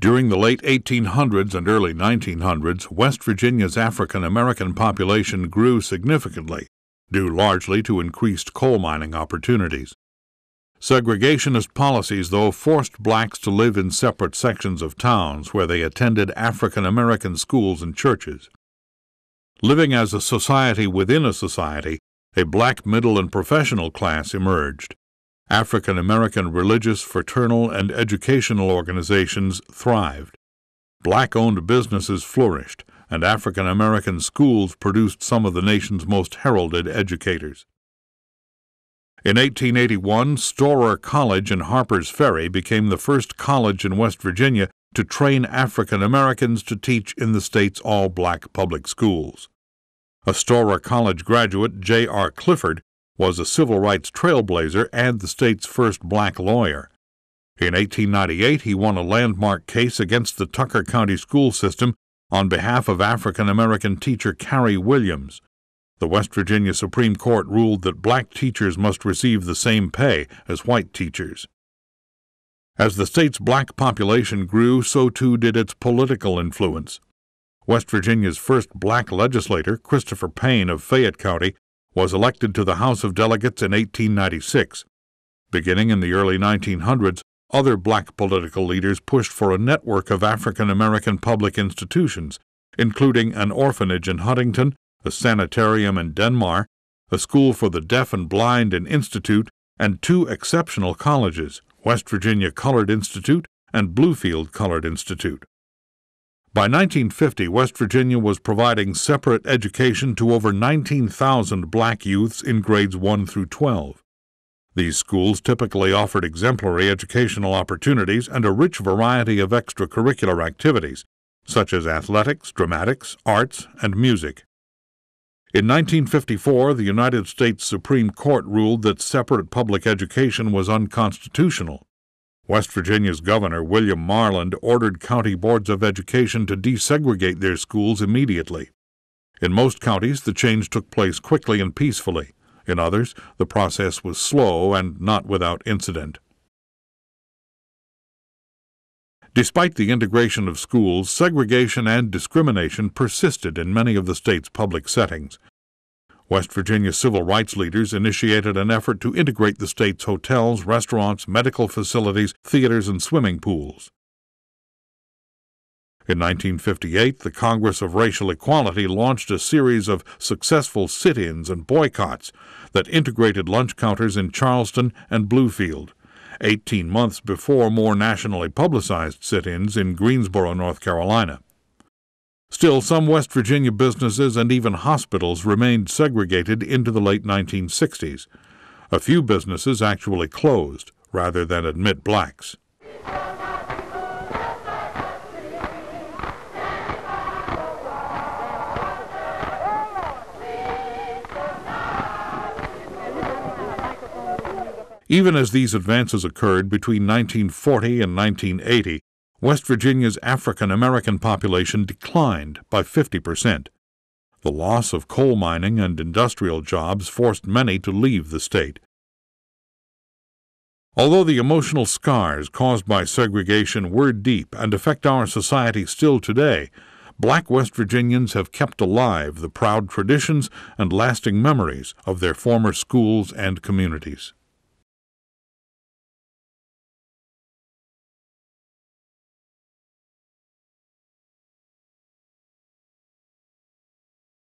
During the late 1800s and early 1900s, West Virginia's African American population grew significantly, due largely to increased coal mining opportunities. Segregationist policies, though, forced blacks to live in separate sections of towns where they attended African American schools and churches. Living as a society within a society, a black middle and professional class emerged. African American religious, fraternal, and educational organizations thrived. Black-owned businesses flourished, and African American schools produced some of the nation's most heralded educators. In 1881, Storer College in Harper's Ferry became the first college in West Virginia to train African Americans to teach in the state's all-black public schools. A Storer College graduate, J.R. Clifford, was a civil rights trailblazer and the state's first black lawyer. In 1898, he won a landmark case against the Tucker County school system on behalf of African American teacher Carrie Williams. The West Virginia Supreme Court ruled that black teachers must receive the same pay as white teachers. As the state's black population grew, so too did its political influence. West Virginia's first black legislator, Christopher Payne of Fayette County, was elected to the House of Delegates in 1896. Beginning in the early 1900s, other black political leaders pushed for a network of African American public institutions, including an orphanage in Huntington, a sanitarium in Denmark, a school for the deaf and blind in Institute, and two exceptional colleges, West Virginia Colored Institute and Bluefield Colored Institute. By 1950, West Virginia was providing separate education to over 19,000 black youths in grades 1 through 12. These schools typically offered exemplary educational opportunities and a rich variety of extracurricular activities, such as athletics, dramatics, arts, and music. In 1954, the United States Supreme Court ruled that separate public education was unconstitutional. West Virginia's Governor, William Marland, ordered county boards of education to desegregate their schools immediately. In most counties, the change took place quickly and peacefully. In others, the process was slow and not without incident. Despite the integration of schools, segregation and discrimination persisted in many of the state's public settings. West Virginia civil rights leaders initiated an effort to integrate the state's hotels, restaurants, medical facilities, theaters, and swimming pools. In 1958, the Congress of Racial Equality launched a series of successful sit-ins and boycotts that integrated lunch counters in Charleston and Bluefield, 18 months before more nationally publicized sit-ins in Greensboro, North Carolina. Still, some West Virginia businesses and even hospitals remained segregated into the late 1960s. A few businesses actually closed rather than admit blacks. Even as these advances occurred between 1940 and 1980, West Virginia's African American population declined by 50%. The loss of coal mining and industrial jobs forced many to leave the state. Although the emotional scars caused by segregation were deep and affect our society still today, black West Virginians have kept alive the proud traditions and lasting memories of their former schools and communities.